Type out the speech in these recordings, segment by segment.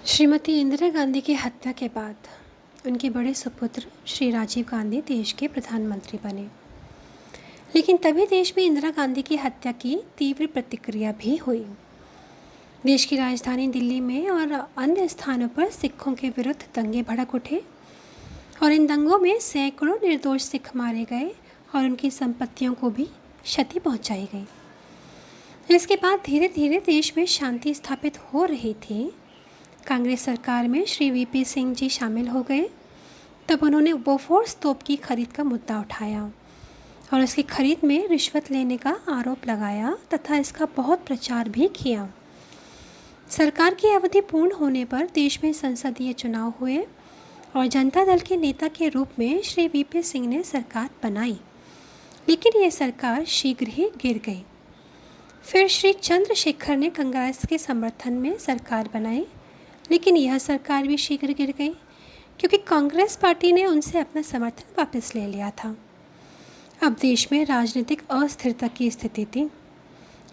श्रीमती इंदिरा गांधी की हत्या के बाद उनके बड़े सुपुत्र श्री राजीव गांधी देश के प्रधानमंत्री बने। लेकिन तभी देश में इंदिरा गांधी की हत्या की तीव्र प्रतिक्रिया भी हुई। देश की राजधानी दिल्ली में और अन्य स्थानों पर सिखों के विरुद्ध दंगे भड़क उठे और इन दंगों में सैकड़ों निर्दोष सिख मारे गए और उनकी संपत्तियों को भी क्षति पहुंचाई गई। इसके बाद धीरे धीरे देश में शांति स्थापित हो रही थी। कांग्रेस सरकार में श्री वीपी सिंह जी शामिल हो गए। तब उन्होंने बोफोर्स तोप की खरीद का मुद्दा उठाया और उसकी खरीद में रिश्वत लेने का आरोप लगाया तथा इसका बहुत प्रचार भी किया। सरकार की अवधि पूर्ण होने पर देश में संसदीय चुनाव हुए और जनता दल के नेता के रूप में श्री वीपी सिंह ने सरकार बनाई, लेकिन ये सरकार शीघ्र ही गिर गई। फिर श्री चंद्रशेखर ने कांग्रेस के समर्थन में सरकार बनाई, लेकिन यह सरकार भी शीघ्र गिर गई क्योंकि कांग्रेस पार्टी ने उनसे अपना समर्थन वापस ले लिया था। अब देश में राजनीतिक अस्थिरता की स्थिति थी।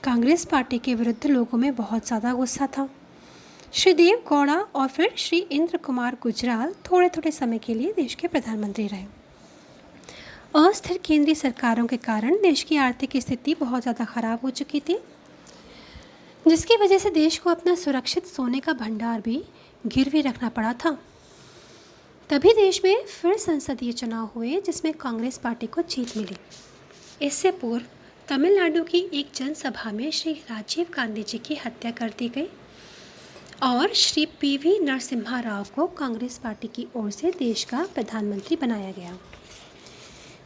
कांग्रेस पार्टी के विरुद्ध लोगों में बहुत ज़्यादा गुस्सा था। श्री देव गौड़ा और फिर श्री इंद्र कुमार गुजराल थोड़े थोड़े समय के लिए देश के प्रधानमंत्री रहे। अस्थिर केंद्रीय सरकारों के कारण देश की आर्थिक स्थिति बहुत ज़्यादा खराब हो चुकी थी, जिसकी वजह से देश को अपना सुरक्षित सोने का भंडार भी गिरवी रखना पड़ा था। तभी देश में फिर संसदीय चुनाव हुए जिसमें कांग्रेस पार्टी को जीत मिली। इससे पूर्व तमिलनाडु की एक जनसभा में श्री राजीव गांधी जी की हत्या कर दी गई और श्री पीवी नरसिम्हा राव को कांग्रेस पार्टी की ओर से देश का प्रधानमंत्री बनाया गया।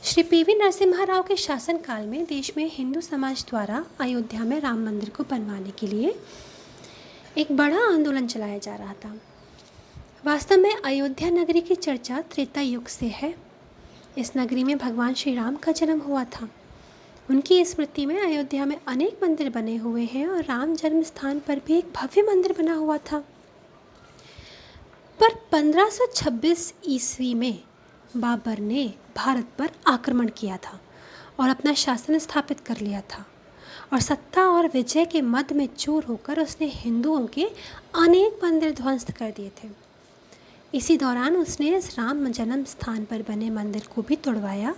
श्री पीवी नरसिम्हा राव के शासनकाल में देश में हिंदू समाज द्वारा अयोध्या में राम मंदिर को बनवाने के लिए एक बड़ा आंदोलन चलाया जा रहा था। वास्तव में अयोध्या नगरी की चर्चा त्रेता युग से है। इस नगरी में भगवान श्री राम का जन्म हुआ था। उनकी स्मृति में अयोध्या में अनेक मंदिर बने हुए हैं और राम जन्म स्थान पर भी एक भव्य मंदिर बना हुआ था। पर 1526 ईस्वी में बाबर ने भारत पर आक्रमण किया था और अपना शासन स्थापित कर लिया था और सत्ता और विजय के मद में चूर होकर उसने हिंदुओं के अनेक मंदिर ध्वस्त कर दिए थे। इसी दौरान उसने इस राम जन्म स्थान पर बने मंदिर को भी तोड़वाया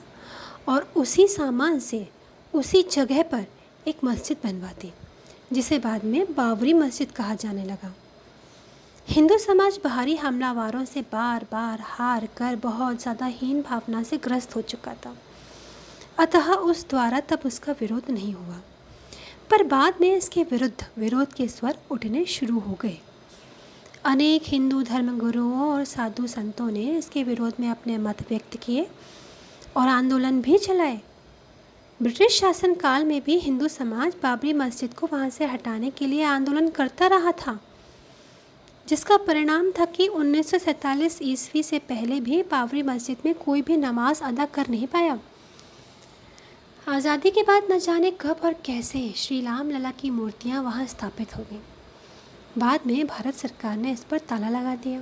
और उसी सामान से उसी जगह पर एक मस्जिद बनवा दी, जिसे बाद में बाबरी मस्जिद कहा जाने लगा। हिंदू समाज बाहरी हमलावरों से बार बार हार कर बहुत ज़्यादा हीन भावना से ग्रस्त हो चुका था, अतः उस द्वारा तब उसका विरोध नहीं हुआ। पर बाद में इसके विरुद्ध विरोध के स्वर उठने शुरू हो गए। अनेक हिंदू धर्मगुरुओं और साधु संतों ने इसके विरोध में अपने मत व्यक्त किए और आंदोलन भी चलाए। ब्रिटिश शासन काल में भी हिंदू समाज बाबरी मस्जिद को वहाँ से हटाने के लिए आंदोलन करता रहा था, जिसका परिणाम था कि 1947 ईस्वी से पहले भी बाबरी मस्जिद में कोई भी नमाज अदा कर नहीं पाया। आज़ादी के बाद न जाने कब और कैसे श्री राम लला की मूर्तियां वहां स्थापित हो गईं। बाद में भारत सरकार ने इस पर ताला लगा दिया।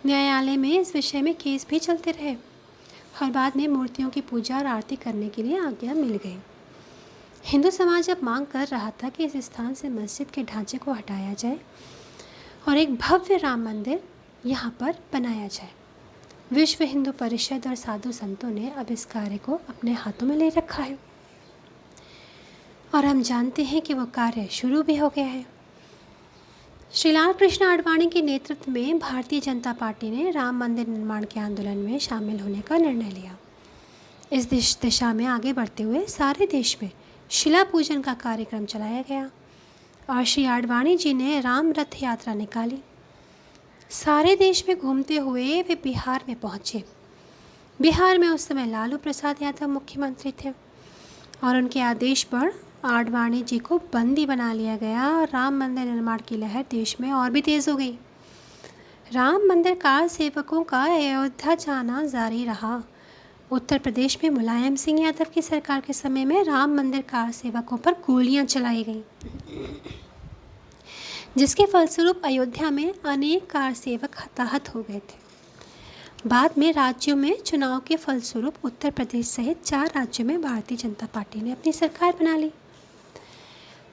न्यायालय में इस विषय में केस भी चलते रहे और बाद में मूर्तियों की पूजा और आरती करने के लिए आज्ञा मिल गई। हिंदू समाज अब मांग कर रहा था कि इस स्थान से मस्जिद के ढांचे को हटाया जाए और एक भव्य राम मंदिर यहाँ पर बनाया जाए। विश्व हिंदू परिषद और साधु संतों ने अब इस कार्य को अपने हाथों में ले रखा है और हम जानते हैं कि वो कार्य शुरू भी हो गया है। श्री लाल कृष्ण आडवाणी के नेतृत्व में भारतीय जनता पार्टी ने राम मंदिर निर्माण के आंदोलन में शामिल होने का निर्णय लिया। इस दिशा में आगे बढ़ते हुए सारे देश में शिला पूजन का कार्यक्रम चलाया गया और श्री आडवाणी जी ने राम रथ यात्रा निकाली। सारे देश में घूमते हुए वे बिहार में पहुँचे। बिहार में उस समय लालू प्रसाद यादव मुख्यमंत्री थे और उनके आदेश पर आडवाणी जी को बंदी बना लिया गया और राम मंदिर निर्माण की लहर देश में और भी तेज़ हो गई। राम मंदिर कार सेवकों का अयोध्या जाना जारी रहा। उत्तर प्रदेश में मुलायम सिंह यादव की सरकार के समय में राम मंदिर कार सेवकों पर गोलियां चलाई गईं, जिसके फलस्वरूप अयोध्या में अनेक कार सेवक हताहत हो गए थे। बाद में राज्यों में चुनाव के फलस्वरूप उत्तर प्रदेश सहित 4 राज्यों में भारतीय जनता पार्टी ने अपनी सरकार बना ली।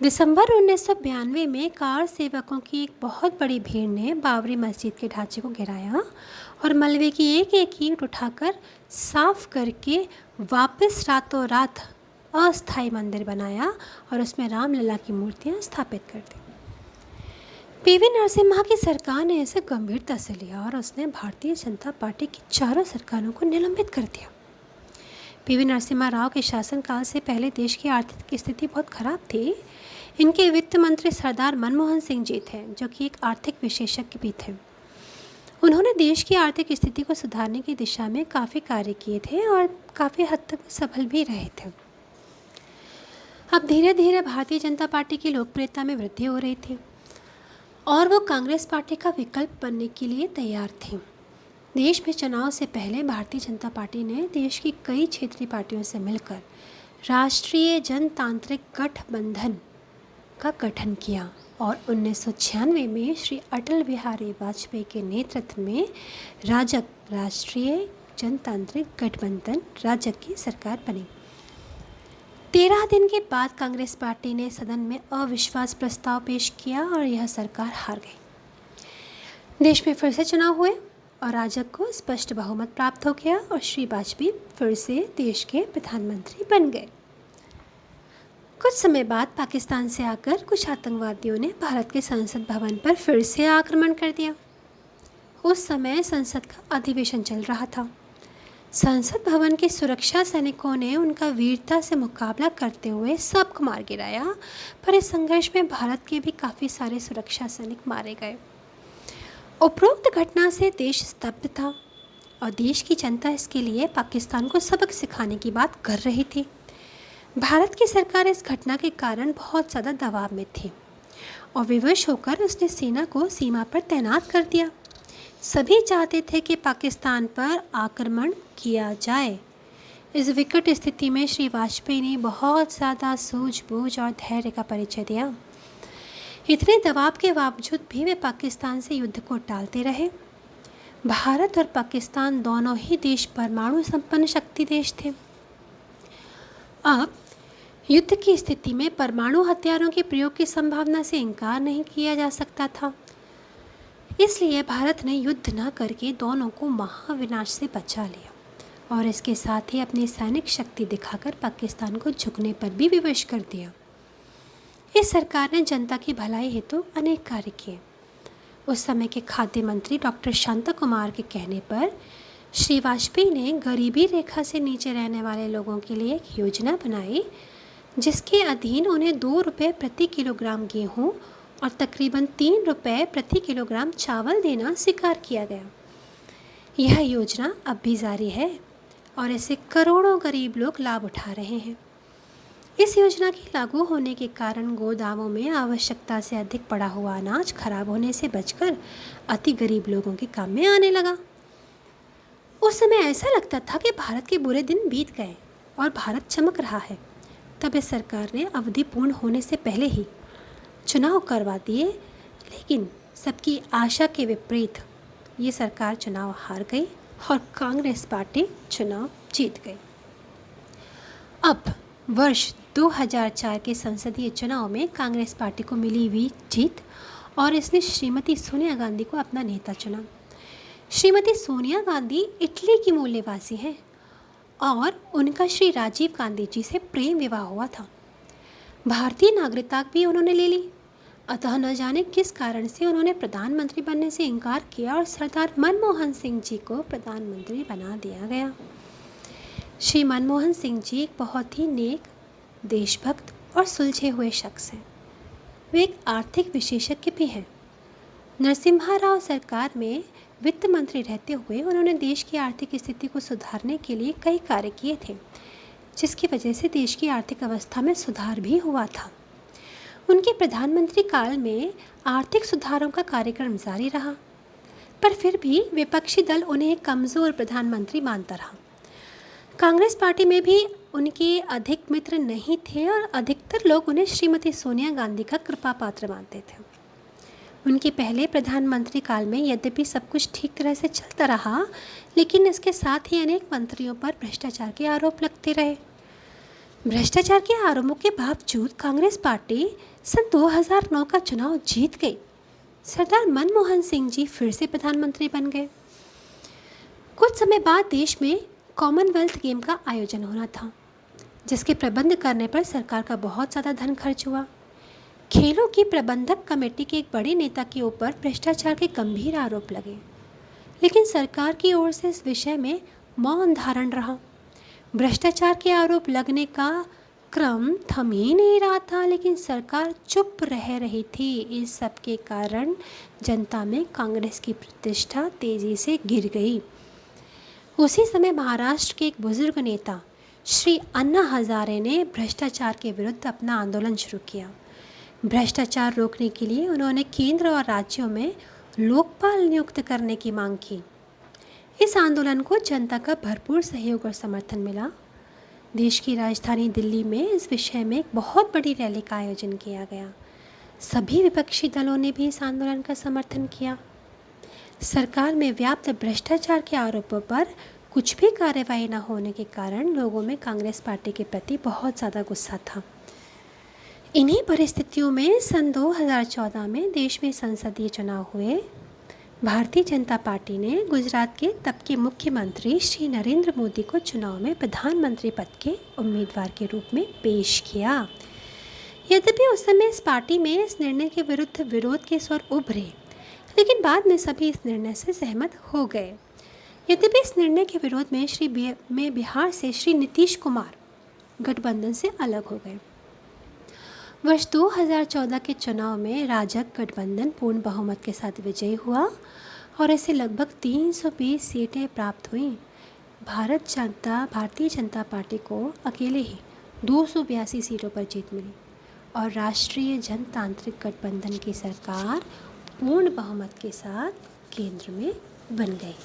दिसंबर 1992 में कार सेवकों की एक बहुत बड़ी भीड़ ने बाबरी मस्जिद के ढांचे को गिराया और मलबे की एक एक ईंट उठाकर साफ करके वापस रातों रात अस्थायी मंदिर बनाया और उसमें रामलला की मूर्तियां स्थापित कर दी। पीवी नरसिम्हा की सरकार ने इसे गंभीरता से लिया और उसने भारतीय जनता पार्टी की चारों सरकारों को निलंबित कर दिया। पीवी नरसिम्हा राव के शासनकाल से पहले देश की आर्थिक स्थिति बहुत खराब थी। इनके वित्त मंत्री सरदार मनमोहन सिंह जी थे, जो कि एक आर्थिक विशेषज्ञ भी थे। उन्होंने देश की आर्थिक स्थिति को सुधारने की दिशा में काफ़ी कार्य किए थे और काफ़ी हद तक सफल भी रहे थे। अब धीरे धीरे भारतीय जनता पार्टी की लोकप्रियता में वृद्धि हो रही थी और वो कांग्रेस पार्टी का विकल्प बनने के लिए तैयार थी। देश में चुनाव से पहले भारतीय जनता पार्टी ने देश की कई क्षेत्रीय पार्टियों से मिलकर राष्ट्रीय जनतांत्रिक गठबंधन का गठन किया और 1996 में श्री अटल बिहारी वाजपेयी के नेतृत्व में राजग राष्ट्रीय जनतांत्रिक गठबंधन राजग की सरकार बनी। 13 दिन के बाद कांग्रेस पार्टी ने सदन में अविश्वास प्रस्ताव पेश किया और यह सरकार हार गई। देश में फिर से चुनाव हुए और राजग को स्पष्ट बहुमत प्राप्त हो गया और श्री वाजपेयी फिर से देश के प्रधानमंत्री बन गए। कुछ समय बाद पाकिस्तान से आकर कुछ आतंकवादियों ने भारत के संसद भवन पर फिर से आक्रमण कर दिया। उस समय संसद का अधिवेशन चल रहा था। संसद भवन के सुरक्षा सैनिकों ने उनका वीरता से मुकाबला करते हुए सबको मार गिराया, पर इस संघर्ष में भारत के भी काफ़ी सारे सुरक्षा सैनिक मारे गए। उपरोक्त घटना से देश स्तब्ध था और देश की जनता इसके लिए पाकिस्तान को सबक सिखाने की बात कर रही थी। भारत की सरकार इस घटना के कारण बहुत ज़्यादा दबाव में थी और विवश होकर उसने सेना को सीमा पर तैनात कर दिया। सभी चाहते थे कि पाकिस्तान पर आक्रमण किया जाए। इस विकट स्थिति में श्री वाजपेयी ने बहुत ज़्यादा सूझबूझ और धैर्य का परिचय दिया। इतने दबाव के बावजूद भी वे पाकिस्तान से युद्ध को टालते रहे। भारत और पाकिस्तान दोनों ही देश परमाणु संपन्न शक्ति देश थे। अब युद्ध की स्थिति में परमाणु हथियारों के प्रयोग की संभावना से इनकार नहीं किया जा सकता था। इसलिए भारत ने युद्ध न करके दोनों को महाविनाश से बचा लिया और इसके साथ ही अपनी सैनिक शक्ति दिखाकर पाकिस्तान को झुकने पर भी विवश कर दिया। इस सरकार ने जनता की भलाई हेतु अनेक कार्य किए। उस समय के खाद्य मंत्री डॉक्टर शांता कुमार के कहने पर श्री वाजपेयी ने गरीबी रेखा से नीचे रहने वाले लोगों के लिए एक योजना बनाई, जिसके अधीन उन्हें 2 रुपये प्रति किलोग्राम गेहूँ और तकरीबन 3 रुपये प्रति किलोग्राम चावल देना स्वीकार किया गया। यह योजना अब भी जारी है और इससे करोड़ों गरीब लोग लाभ उठा रहे हैं। इस योजना के लागू होने के कारण गोदामों में आवश्यकता से अधिक पड़ा हुआ अनाज खराब होने से बचकर अति गरीब लोगों के काम में आने लगा। उस समय ऐसा लगता था कि भारत के बुरे दिन बीत गए और भारत चमक रहा है। तब इस सरकार ने अवधि पूर्ण होने से पहले ही चुनाव करवा दिए, लेकिन सबकी आशा के विपरीत ये सरकार चुनाव हार गई और कांग्रेस पार्टी चुनाव जीत गई। अब वर्ष 2004 के संसदीय चुनाव में कांग्रेस पार्टी को मिली हुई जीत और इसने श्रीमती सोनिया गांधी को अपना नेता चुना। श्रीमती सोनिया गांधी इटली की मूल निवासी हैं और उनका श्री राजीव गांधी जी से प्रेम विवाह हुआ था। भारतीय नागरिकता भी उन्होंने ले ली, अतः न जाने किस कारण से उन्होंने प्रधानमंत्री बनने से इनकार किया और सरदार मनमोहन सिंह जी को प्रधानमंत्री बना दिया गया। श्री मनमोहन सिंह जी एक बहुत ही नेक, देशभक्त और सुलझे हुए शख्स हैं। वे एक आर्थिक विशेषज्ञ भी हैं। नरसिम्हा राव सरकार में वित्त मंत्री रहते हुए उन्होंने देश की आर्थिक स्थिति को सुधारने के लिए कई कार्य किए थे, जिसकी वजह से देश की आर्थिक अवस्था में सुधार भी हुआ था। उनके प्रधानमंत्री काल में आर्थिक सुधारों का कार्यक्रम जारी रहा, पर फिर भी विपक्षी दल उन्हें एक कमज़ोर प्रधानमंत्री मानता रहा। कांग्रेस पार्टी में भी उनके अधिक मित्र नहीं थे और अधिकतर लोग उन्हें श्रीमती सोनिया गांधी का कृपा पात्र मानते थे। उनके पहले प्रधानमंत्री काल में यद्यपि सब कुछ ठीक तरह से चलता रहा, लेकिन इसके साथ ही अनेक मंत्रियों पर भ्रष्टाचार के आरोप लगते रहे। भ्रष्टाचार के आरोपों के बावजूद कांग्रेस पार्टी सन 2009 का चुनाव जीत गई। सरदार मनमोहन सिंह जी फिर से प्रधानमंत्री बन गए। कुछ समय बाद देश में कॉमनवेल्थ गेम का आयोजन होना था, जिसके प्रबंध करने पर सरकार का बहुत ज़्यादा धन खर्च हुआ। खेलों की प्रबंधक कमेटी के एक बड़े नेता के ऊपर भ्रष्टाचार के गंभीर आरोप लगे, लेकिन सरकार की ओर से इस विषय में मौन धारण रहा। भ्रष्टाचार के आरोप लगने का क्रम थम ही नहीं रहा था, लेकिन सरकार चुप रह रही थी। इस सब के कारण जनता में कांग्रेस की प्रतिष्ठा तेजी से गिर गई। उसी समय महाराष्ट्र के एक बुजुर्ग नेता श्री अन्ना हजारे ने भ्रष्टाचार के विरुद्ध अपना आंदोलन शुरू किया। भ्रष्टाचार रोकने के लिए उन्होंने केंद्र और राज्यों में लोकपाल नियुक्त करने की मांग की। इस आंदोलन को जनता का भरपूर सहयोग और समर्थन मिला। देश की राजधानी दिल्ली में इस विषय में एक बहुत बड़ी रैली का आयोजन किया गया। सभी विपक्षी दलों ने भी इस आंदोलन का समर्थन किया। सरकार में व्याप्त भ्रष्टाचार के आरोपों पर कुछ भी कार्रवाई न होने के कारण लोगों में कांग्रेस पार्टी के प्रति बहुत ज़्यादा गुस्सा था। इन्हीं परिस्थितियों में सन 2014 में देश में संसदीय चुनाव हुए। भारतीय जनता पार्टी ने गुजरात के तब के मुख्यमंत्री श्री नरेंद्र मोदी को चुनाव में प्रधानमंत्री पद के उम्मीदवार के रूप में पेश किया। यद्यपि उस समय इस पार्टी में इस निर्णय के विरुद्ध विरोध के स्वर उभरे, लेकिन बाद में सभी इस निर्णय से सहमत हो गए। यद्यपि इस निर्णय के विरोध में बिहार से श्री नीतीश कुमार गठबंधन से अलग हो गए। वर्ष 2014 के चुनाव में राजग गठबंधन पूर्ण बहुमत के साथ विजयी हुआ और ऐसे लगभग 320 सीटें प्राप्त हुईं। भारतीय जनता पार्टी को अकेले ही 282 सीटों पर जीत मिली और राष्ट्रीय जनतांत्रिक गठबंधन की सरकार पूर्ण बहुमत के साथ केंद्र में बन गई।